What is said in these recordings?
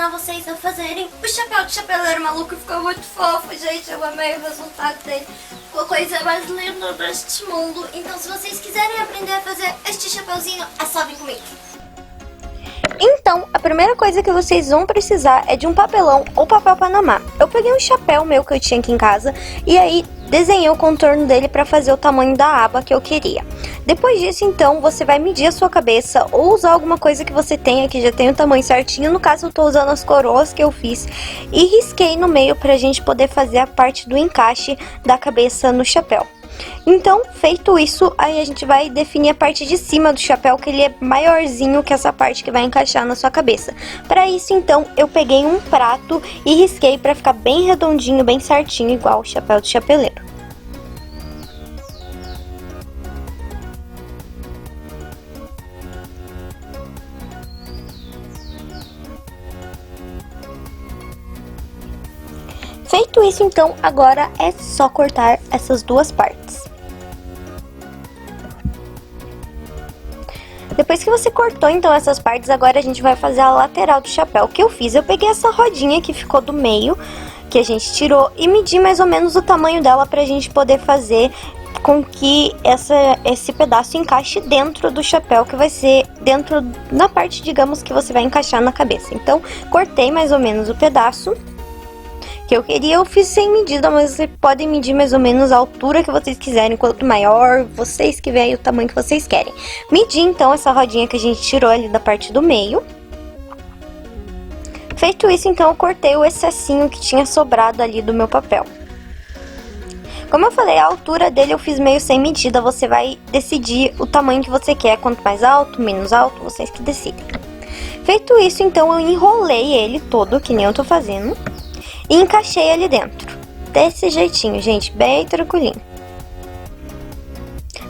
ensinar vocês a fazerem o chapéu do chapeleiro maluco. Ficou muito fofo, gente. Eu amei o resultado dele. Ficou a coisa mais linda deste mundo. Então, se vocês quiserem aprender a fazer este chapéuzinho, é só vir comigo. Então, a primeira coisa que vocês vão precisar é de um papelão ou papel panamá. Eu peguei um chapéu meu que eu tinha aqui em casa e aí desenhei o contorno dele para fazer o tamanho da aba que eu queria. Depois disso, então, você vai medir a sua cabeça ou usar alguma coisa que você tenha que já tem o tamanho certinho. No caso, eu tô usando as coroas que eu fiz e risquei no meio pra gente poder fazer a parte do encaixe da cabeça no chapéu. Então, feito isso, aí a gente vai definir a parte de cima do chapéu, que ele é maiorzinho que essa parte que vai encaixar na sua cabeça. Para isso, então, eu peguei um prato e risquei para ficar bem redondinho, bem certinho, igual o chapéu do chapeleiro. Feito isso, então, agora é só cortar essas duas partes. Depois que você cortou, então, essas partes, agora a gente vai fazer a lateral do chapéu. O que eu fiz? Eu peguei essa rodinha que ficou do meio, que a gente tirou, e medi mais ou menos o tamanho dela pra gente poder fazer com que esse pedaço encaixe dentro do chapéu, que vai ser dentro, na parte, digamos, que você vai encaixar na cabeça. Então, cortei mais ou menos o pedaço que eu queria. Eu fiz sem medida, mas vocês podem medir mais ou menos a altura que vocês quiserem. Quanto maior, vocês que veem o tamanho que vocês querem. Medi então essa rodinha que a gente tirou ali da parte do meio. Feito isso, então, eu cortei o excessinho que tinha sobrado ali do meu papel. Como eu falei, a altura dele eu fiz meio sem medida. Você vai decidir o tamanho que você quer. Quanto mais alto, menos alto, vocês que decidem. Feito isso, então, eu enrolei ele todo, que nem eu tô fazendo. E encaixei ali dentro, desse jeitinho, gente, bem tranquilinho.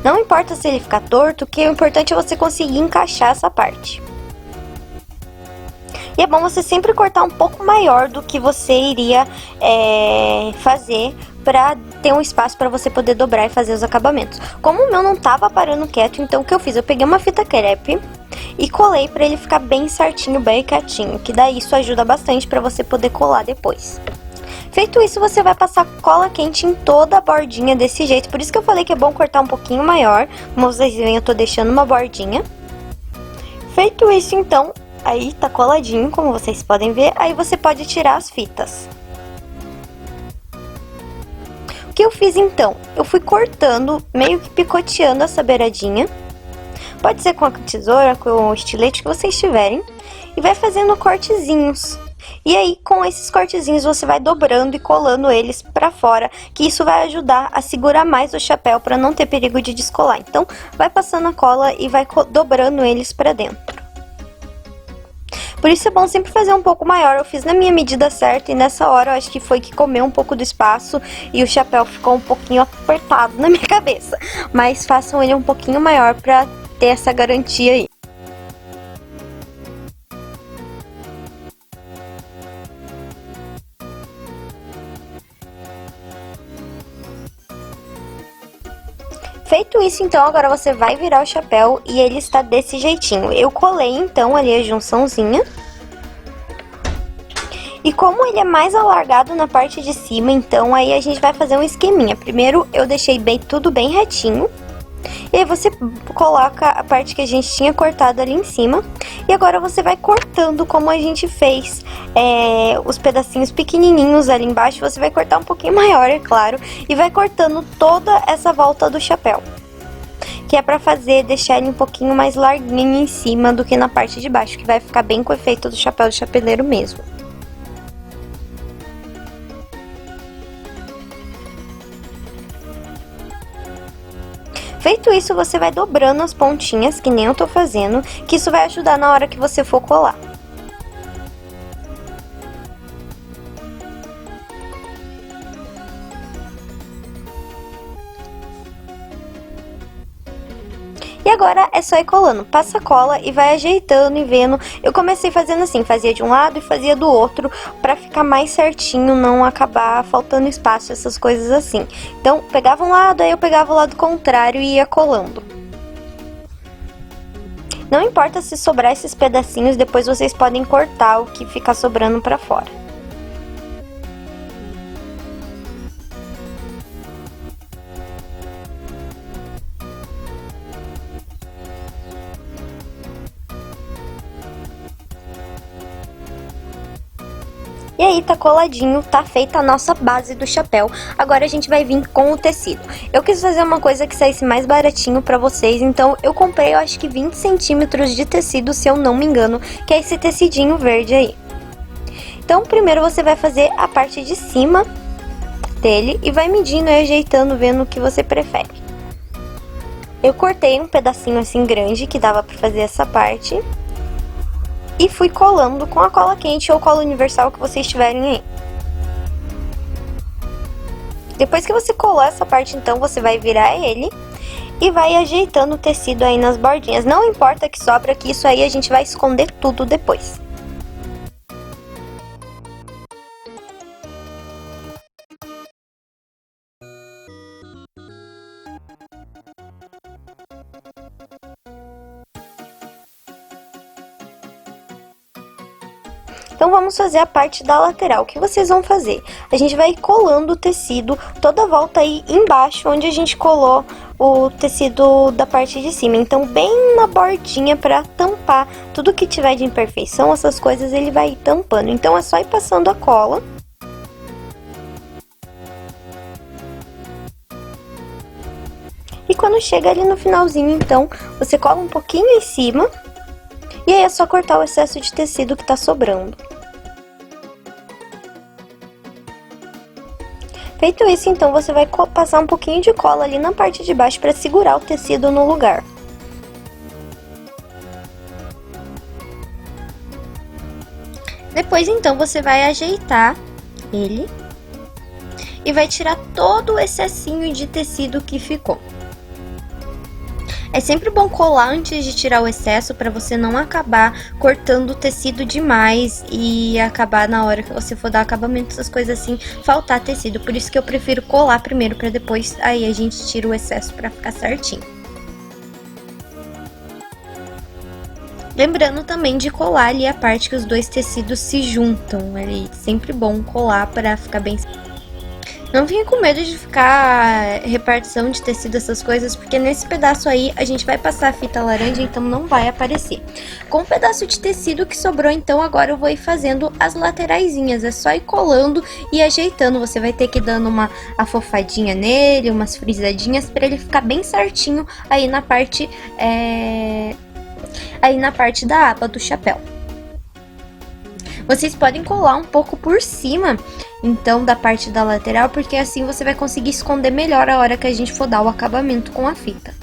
Não importa se ele ficar torto, que o importante é você conseguir encaixar essa parte. E é bom você sempre cortar um pouco maior do que você iria fazer pra ter um espaço pra você poder dobrar e fazer os acabamentos. Como o meu não tava parando quieto, então o que eu fiz? Eu peguei uma fita crepe e colei pra ele ficar bem certinho, bem quietinho, que daí isso ajuda bastante pra você poder colar depois. Feito isso, você vai passar cola quente em toda a bordinha desse jeito. Por isso que eu falei que é bom cortar um pouquinho maior. Como vocês veem, eu tô deixando uma bordinha. Feito isso, então, aí tá coladinho, como vocês podem ver. Aí você pode tirar as fitas. O que eu fiz, então? Eu fui cortando, meio que picoteando essa beiradinha. Pode ser com a tesoura, com o estilete que vocês tiverem. E vai fazendo cortezinhos. E aí, com esses cortezinhos, você vai dobrando e colando eles pra fora, que isso vai ajudar a segurar mais o chapéu pra não ter perigo de descolar. Então, vai passando a cola e vai dobrando eles pra dentro. Por isso é bom sempre fazer um pouco maior. Eu fiz na minha medida certa e nessa hora eu acho que foi que comeu um pouco do espaço e o chapéu ficou um pouquinho apertado na minha cabeça. Mas façam ele um pouquinho maior pra ter essa garantia aí. Feito isso, então, agora você vai virar o chapéu e ele está desse jeitinho. Eu colei, então, ali a junçãozinha. E como ele é mais alargado na parte de cima, então, aí a gente vai fazer um esqueminha. Primeiro, eu deixei tudo bem retinho. E aí você coloca a parte que a gente tinha cortado ali em cima. E agora você vai cortando como a gente fez os pedacinhos pequenininhos ali embaixo. Você vai cortar um pouquinho maior, é claro. E vai cortando toda essa volta do chapéu. Que é pra deixar ele um pouquinho mais larguinho em cima do que na parte de baixo. Que vai ficar bem com o efeito do chapéu do chapeleiro mesmo. Feito isso, você vai dobrando as pontinhas, que nem eu tô fazendo, que isso vai ajudar na hora que você for colar. E agora é só ir colando, passa a cola e vai ajeitando e vendo. Eu comecei fazendo assim, fazia de um lado e fazia do outro, pra ficar mais certinho, não acabar faltando espaço, essas coisas assim. Então, pegava um lado, aí eu pegava o lado contrário e ia colando. Não importa se sobrar esses pedacinhos, depois vocês podem cortar o que ficar sobrando pra fora. E aí tá coladinho, tá feita a nossa base do chapéu. Agora a gente vai vir com o tecido. Eu quis fazer uma coisa que saísse mais baratinho pra vocês, então eu comprei, eu acho que 20 centímetros de tecido, se eu não me engano, que é esse tecidinho verde aí. Então primeiro você vai fazer a parte de cima dele e vai medindo e ajeitando, vendo o que você prefere. Eu cortei um pedacinho assim grande, que dava pra fazer essa parte. E fui colando com a cola quente ou cola universal que vocês tiverem aí. Depois que você colou essa parte, então, você vai virar ele e vai ajeitando o tecido aí nas bordinhas. Não importa que sobra, que isso aí a gente vai esconder tudo depois. Então vamos fazer a parte da lateral. O que vocês vão fazer? A gente vai colando o tecido toda a volta aí embaixo, onde a gente colou o tecido da parte de cima. Então bem na bordinha para tampar tudo que tiver de imperfeição, essas coisas ele vai ir tampando. Então é só ir passando a cola. E quando chega ali no finalzinho, então, você cola um pouquinho em cima. E aí é só cortar o excesso de tecido que tá sobrando. Feito isso, então, você vai passar um pouquinho de cola ali na parte de baixo para segurar o tecido no lugar. Depois, então, você vai ajeitar ele e vai tirar todo o excessinho de tecido que ficou. É sempre bom colar antes de tirar o excesso para você não acabar cortando o tecido demais e acabar na hora que você for dar acabamento, essas coisas assim, faltar tecido. Por isso que eu prefiro colar primeiro para depois aí a gente tira o excesso para ficar certinho. Lembrando também de colar ali a parte que os dois tecidos se juntam, é sempre bom colar para ficar bem. Não fique com medo de ficar repartição de tecido, essas coisas, porque nesse pedaço aí a gente vai passar a fita laranja, então não vai aparecer. Com o pedaço de tecido que sobrou, então agora eu vou ir fazendo as lateraisinhas. É só ir colando e ajeitando. Você vai ter que ir dando uma afofadinha nele, umas frisadinhas, para ele ficar bem certinho aí na parte, da aba do chapéu. Vocês podem colar um pouco por cima, então, da parte da lateral, porque assim você vai conseguir esconder melhor a hora que a gente for dar o acabamento com a fita.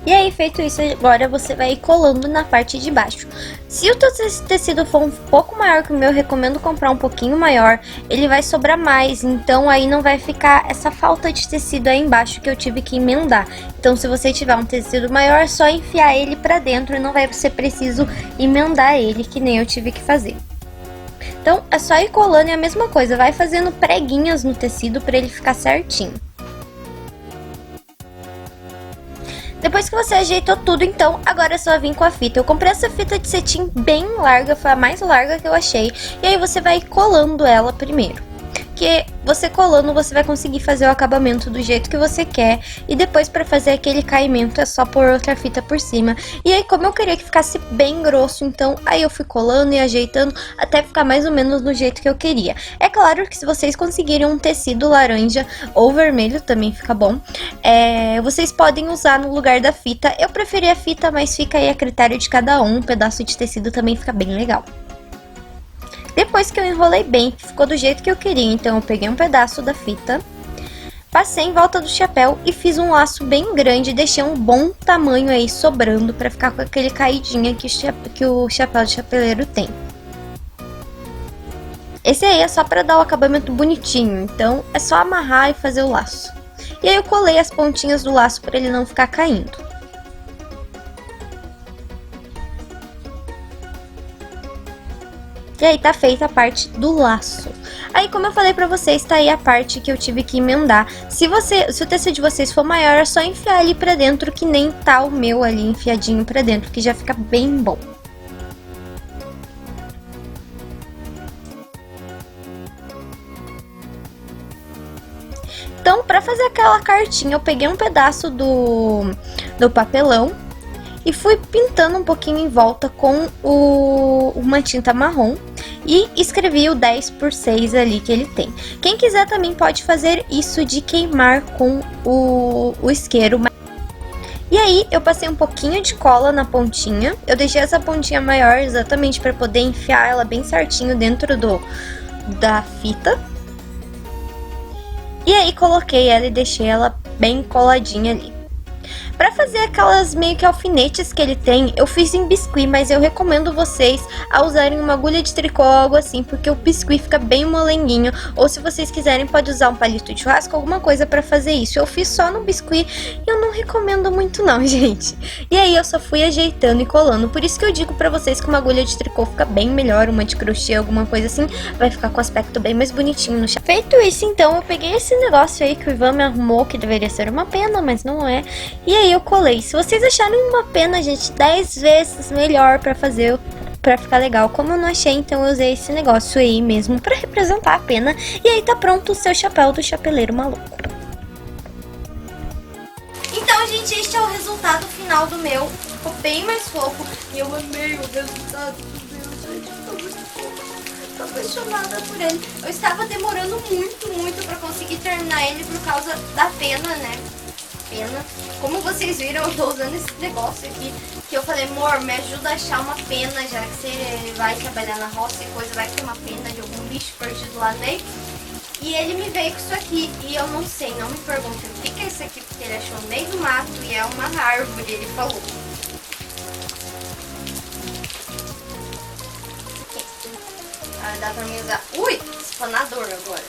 E aí, feito isso, agora você vai ir colando na parte de baixo. Se o tecido for um pouco maior que o meu, eu recomendo comprar um pouquinho maior. Ele vai sobrar mais, então aí não vai ficar essa falta de tecido aí embaixo que eu tive que emendar. Então, se você tiver um tecido maior, é só enfiar ele pra dentro e não vai ser preciso emendar ele, que nem eu tive que fazer. Então, é só ir colando e a mesma coisa, vai fazendo preguinhas no tecido pra ele ficar certinho. Depois que você ajeitou tudo, então, agora é só vir com a fita. Eu comprei essa fita de cetim bem larga, foi a mais larga que eu achei. E aí você vai colando ela primeiro. Que você colando, você vai conseguir fazer o acabamento do jeito que você quer. E depois, pra fazer aquele caimento, é só pôr outra fita por cima. E aí, como eu queria que ficasse bem grosso, então, aí eu fui colando e ajeitando até ficar mais ou menos do jeito que eu queria. É claro que se vocês conseguirem um tecido laranja ou vermelho, também fica bom, vocês podem usar no lugar da fita. Eu preferi a fita, mas fica aí a critério de cada um. Um pedaço de tecido também fica bem legal. Depois que eu enrolei bem, ficou do jeito que eu queria, então eu peguei um pedaço da fita, passei em volta do chapéu e fiz um laço bem grande, deixei um bom tamanho aí sobrando pra ficar com aquele caidinha que o chapéu de chapeleiro tem. Esse aí é só pra dar o acabamento bonitinho, então é só amarrar e fazer o laço. E aí eu colei as pontinhas do laço pra ele não ficar caindo. E aí tá feita a parte do laço. Aí, como eu falei pra vocês, tá aí a parte que eu tive que emendar. Se o tecido de vocês for maior, é só enfiar ali pra dentro, que nem tá o meu ali enfiadinho pra dentro, que já fica bem bom. Então, pra fazer aquela cartinha, eu peguei um pedaço do papelão e fui pintando um pouquinho em volta com uma tinta marrom e escrevi o 10x6 ali que ele tem. Quem quiser também pode fazer isso de queimar com o isqueiro. E aí eu passei um pouquinho de cola na pontinha, eu deixei essa pontinha maior exatamente para poder enfiar ela bem certinho dentro da fita. E aí coloquei ela e deixei ela bem coladinha ali. Pra fazer aquelas meio que alfinetes que ele tem, eu fiz em biscuit, mas eu recomendo vocês a usarem uma agulha de tricô ou algo assim, porque o biscuit fica bem molenguinho. Ou se vocês quiserem, pode usar um palito de churrasco, alguma coisa pra fazer isso. Eu fiz só no biscuit e eu não recomendo muito não, gente. E aí eu só fui ajeitando e colando, por isso que eu digo pra vocês que uma agulha de tricô fica bem melhor, uma de crochê, alguma coisa assim, vai ficar com o aspecto bem mais bonitinho no chá. Feito isso, então, eu peguei esse negócio aí que o Ivan me arrumou, que deveria ser uma pena, mas não é. E aí eu colei. Se vocês acharem uma pena, gente, 10 vezes melhor pra fazer, pra ficar legal. Como eu não achei, então eu usei esse negócio aí mesmo pra representar a pena. E aí tá pronto o seu chapéu do chapeleiro maluco. Então, gente, este é o resultado final do meu. Ficou bem mais fofo. E eu amei o resultado do meu, gente. Ficou muito fofo. Tô apaixonada por ele. Eu estava demorando muito pra conseguir terminar ele por causa da pena, né? Como vocês viram, eu tô usando esse negócio aqui, que eu falei, amor, me ajuda a achar uma pena, já que você vai trabalhar na roça e coisa, vai ter uma pena de algum bicho perdido lá dentro. E ele me veio com isso aqui, e eu não sei, não me perguntem o que é isso aqui, porque ele achou no meio do mato e é uma árvore, ele falou. Ah, dá pra me usar. Ui, espanador agora.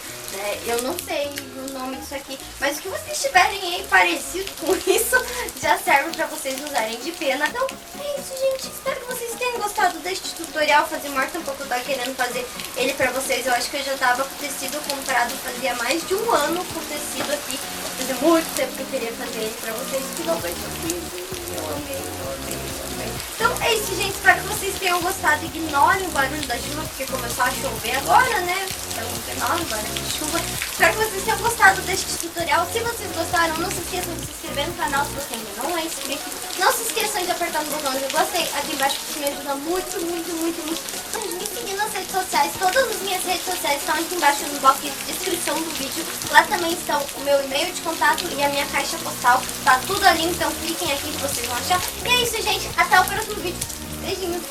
Eu não sei o nome disso aqui, mas o que vocês tiverem aí parecido com isso já serve pra vocês usarem de pena. Então é isso, gente. Espero que vocês tenham gostado deste tutorial. Fazer maior tempo que eu tava querendo fazer ele pra vocês. Eu acho que eu já tava com o tecido comprado fazia mais de um ano com o tecido aqui. Fazia muito tempo que eu queria fazer ele pra vocês. Finalmente eu fiz. Eu amei. Então é isso, gente. Espero que vocês tenham gostado. Ignorem o barulho da chuva, porque começou a chover agora, né? Então, fenômeno, barulho de chuva. Espero que vocês tenham gostado deste tutorial. Se vocês gostaram, não se esqueçam de se inscrever no canal se você ainda não é inscrito. Não se esqueçam de apertar no botão de gostei aqui embaixo, que me ajuda muito. Então, me seguir nas redes sociais. Todas as minhas redes sociais estão aqui embaixo no box de descrição do vídeo. Lá também estão o meu e-mail de contato e a minha caixa postal. Tá tudo ali, então cliquem aqui que vocês vão achar. E é isso, gente. Até o próximo vídeo. Beijinhos.